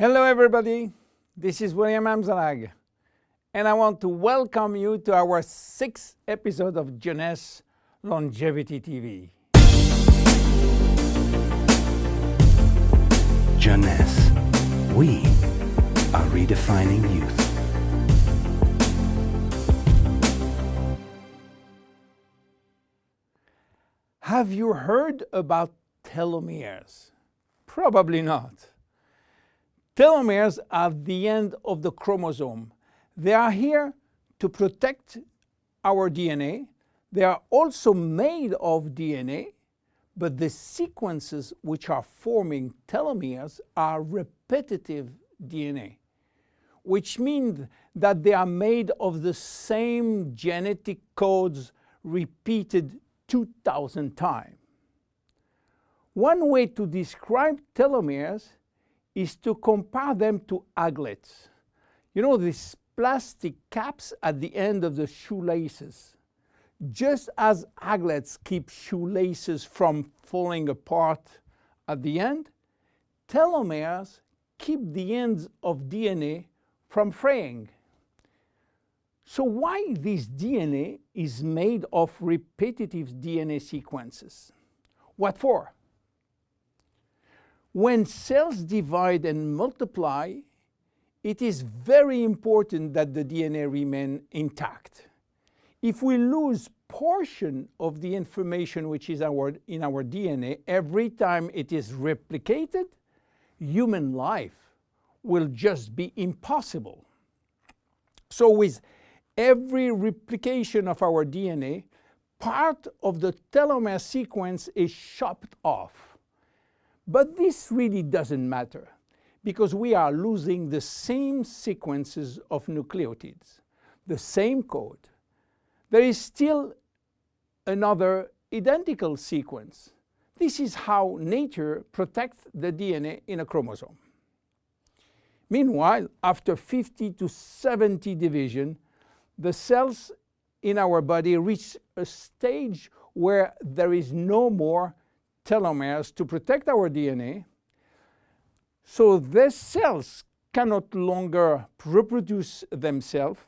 Hello everybody, this is William Amzalag, and I want to welcome you to our 6th episode of Jeunesse Longevity TV. Jeunesse, we are redefining youth. Have you heard about telomeres? Probably not. Telomeres are the end of the chromosome. They are here to protect our DNA. They are also made of DNA, but the sequences which are forming telomeres are repetitive DNA, which means that they are made of the same genetic codes repeated 2,000 times. One way to describe telomeres is to compare them to aglets. You know, these plastic caps at the end of the shoelaces. Just as aglets keep shoelaces from falling apart at the end, telomeres keep the ends of DNA from fraying. So why this DNA is made of repetitive DNA sequences? What for? When cells divide and multiply, it is very important that the DNA remain intact. If we lose portion of the information which is in our DNA every time it is replicated, human life will just be impossible. So with every replication of our DNA, part of the telomere sequence is chopped off. But this really doesn't matter, because we are losing the same sequences of nucleotides, the same code. There is still another identical sequence. This is how nature protects the DNA in a chromosome. Meanwhile, after 50 to 70 division, the cells in our body reach a stage where there is no more telomeres to protect our DNA. So these cells cannot longer reproduce themselves.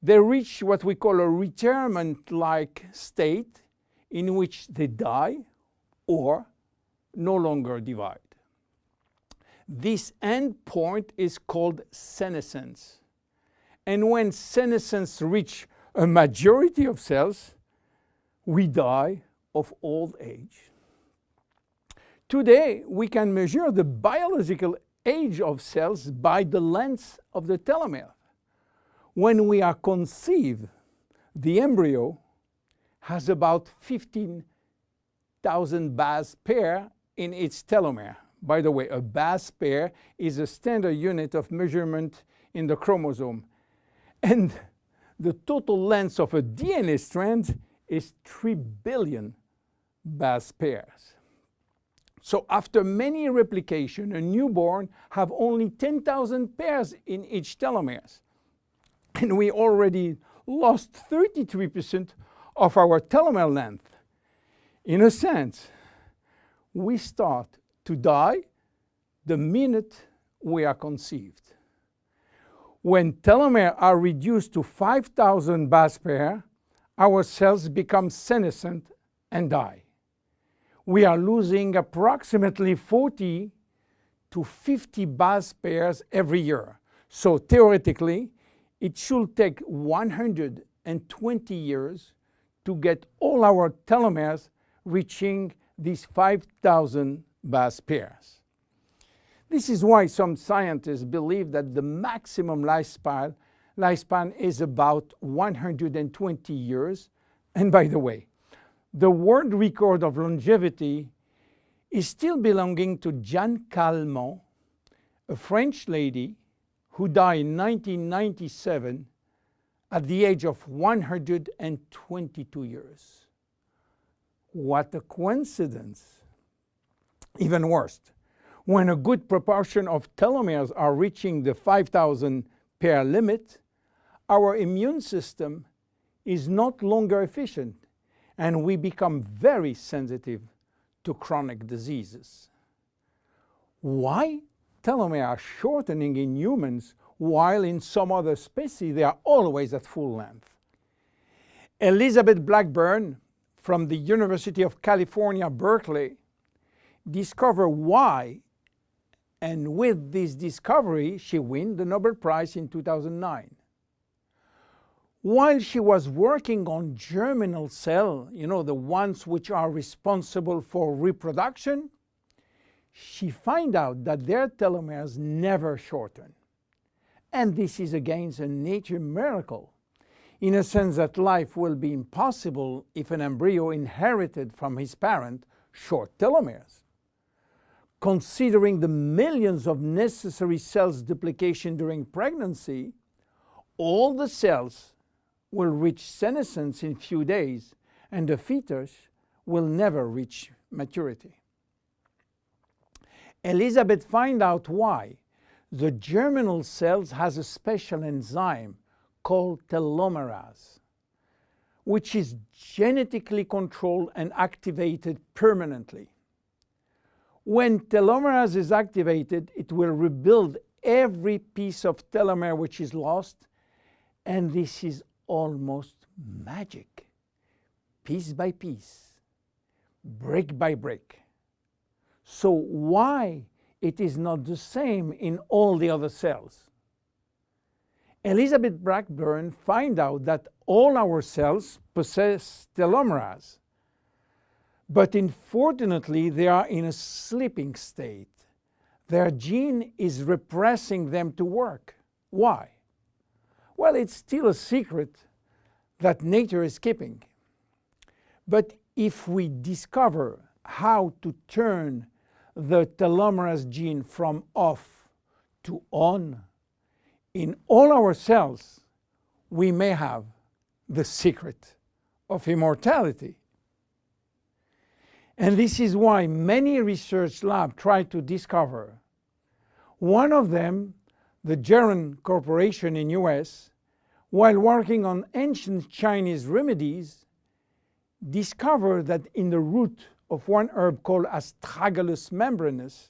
They reach what we call a retirement-like state in which they die or no longer divide. This end point is called senescence. And when senescence reaches a majority of cells, we die of old age. Today, we can measure the biological age of cells by the length of the telomere. When we are conceived, the embryo has about 15,000 base pair in its telomere. By the way, a base pair is a standard unit of measurement in the chromosome. And the total length of a DNA strand is 3 billion base pairs. So after many replication, a newborn have only 10,000 pairs in each telomeres. And we already lost 33% of our telomere length. In a sense, we start to die the minute we are conceived. When telomeres are reduced to 5,000 base pairs, our cells become senescent and die. We are losing approximately 40 to 50 base pairs every year. So theoretically, it should take 120 years to get all our telomeres reaching these 5,000 base pairs. This is why some scientists believe that the maximum lifespan is about 120 years. And by the way, the world record of longevity is still belonging to Jeanne Calment, a French lady who died in 1997 at the age of 122 years. What a coincidence! Even worse, when a good proportion of telomeres are reaching the 5,000 pair limit, our immune system is not longer efficient, and we become very sensitive to chronic diseases. Why telomeres are shortening in humans, while in some other species they are always at full length. Elizabeth Blackburn from the University of California, Berkeley, discovered why, and with this discovery she won the Nobel Prize in 2009. While she was working on germinal cells, the ones which are responsible for reproduction, she found out that their telomeres never shorten. And this is again a nature miracle, in a sense that life will be impossible if an embryo inherited from his parent short telomeres. Considering the millions of necessary cells duplication during pregnancy, all the cells will reach senescence in few days, and the fetus will never reach maturity. Elizabeth found out why. The germinal cells has a special enzyme called telomerase, which is genetically controlled and activated permanently. When telomerase is activated, it will rebuild every piece of telomere which is lost, and this is almost magic. Piece by piece, brick by brick. So why it is not the same in all the other cells? Elizabeth Blackburn found out that all our cells possess telomerase, but unfortunately they are in a sleeping state. Their gene is repressing them to work. Why? Well, it's still a secret that nature is keeping. But if we discover how to turn the telomerase gene from off to on in all our cells, we may have the secret of immortality. And this is why many research labs try to discover. One of them, the Jeunesse Corporation in US, while working on ancient Chinese remedies, discovered that in the root of one herb called Astragalus membranus,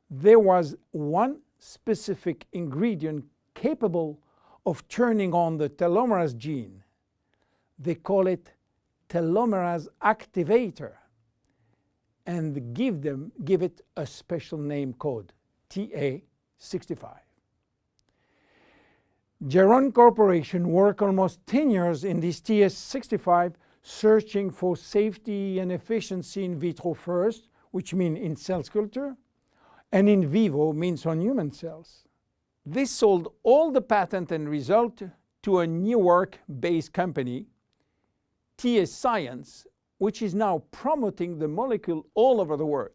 there was one specific ingredient capable of turning on the telomerase gene. They call it telomerase activator, and give it a special name code, TA65. Jeunesse Corporation worked almost 10 years in this TA65, searching for safety and efficiency in vitro first, which means in cell culture, and in vivo means on human cells. This sold all the patent and result to a New York-based company, TA Science, which is now promoting the molecule all over the world.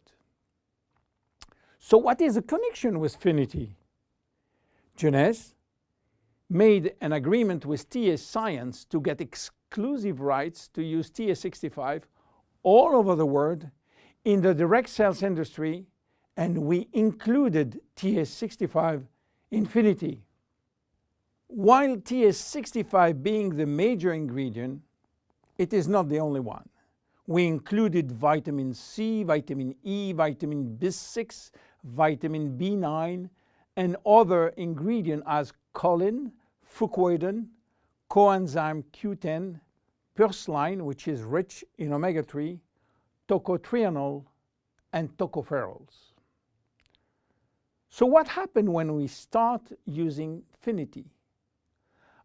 So what is the connection with Finiti? Jeunesse made an agreement with TA Science to get exclusive rights to use TA65 all over the world in the direct cells industry, and we included TA65 in Finiti. While TA65 being the major ingredient, it is not the only one. We included vitamin C, vitamin E, vitamin B6, vitamin B9, and other ingredients as choline, fucoidan, coenzyme Q10, purslane, which is rich in omega-3, tocotrienol, and tocopherols. So what happened when we start using Finiti?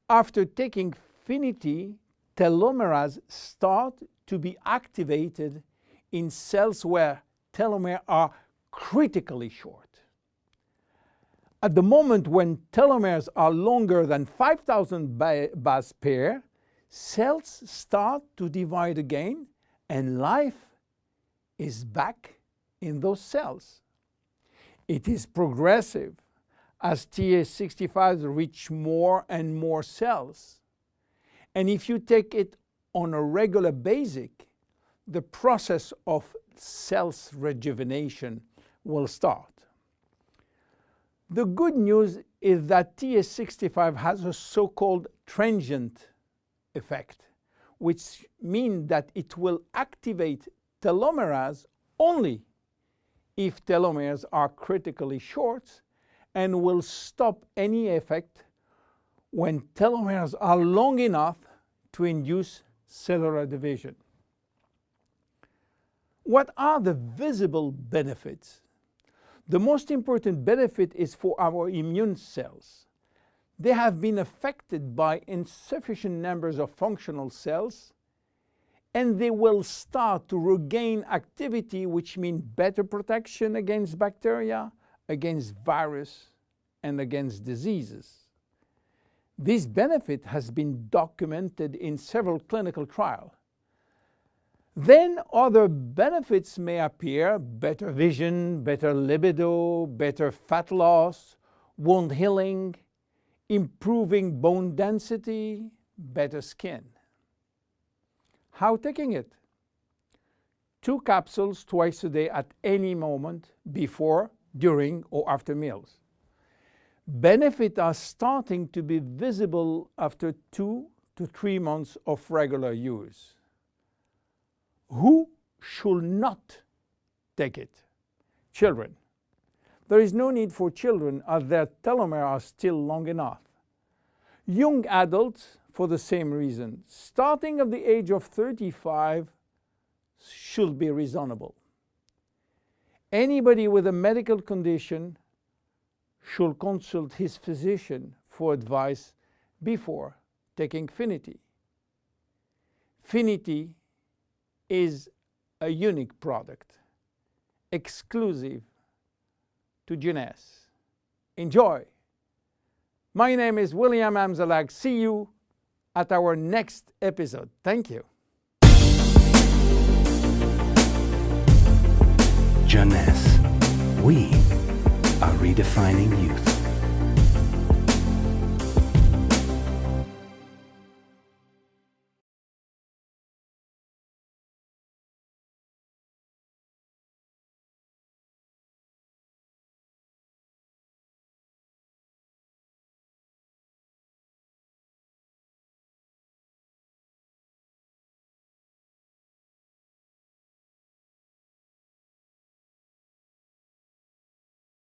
After taking Finiti, telomerase start to be activated in cells where telomeres are critically short. At the moment when telomeres are longer than 5,000 base pair, cells start to divide again, and life is back in those cells. It is progressive as TA65 reach more and more cells. And if you take it on a regular basis, the process of cells rejuvenation will start. The good news is that TA65 has a so-called transient effect, which means that it will activate telomerase only if telomeres are critically short and will stop any effect when telomeres are long enough to induce cellular division. What are the visible benefits? The most important benefit is for our immune cells. They have been affected by insufficient numbers of functional cells, and they will start to regain activity, which means better protection against bacteria, against virus, and against diseases. This benefit has been documented in several clinical trials. Then other benefits may appear: better vision, better libido, better fat loss, wound healing, improving bone density, better skin. How taking it? 2 capsules twice a day at any moment, before, during, or after meals. Benefits are starting to be visible after 2 to 3 months of regular use. Who should not take it? Children. There is no need for children, as their telomeres are still long enough. Young adults, for the same reason, starting at the age of 35, should be reasonable. Anybody with a medical condition should consult his physician for advice before taking Finiti. Finiti is a unique product, exclusive to Jeunesse. Enjoy! My name is William Amzalag. See you at our next episode. Thank you. Jeunesse. We are redefining youth.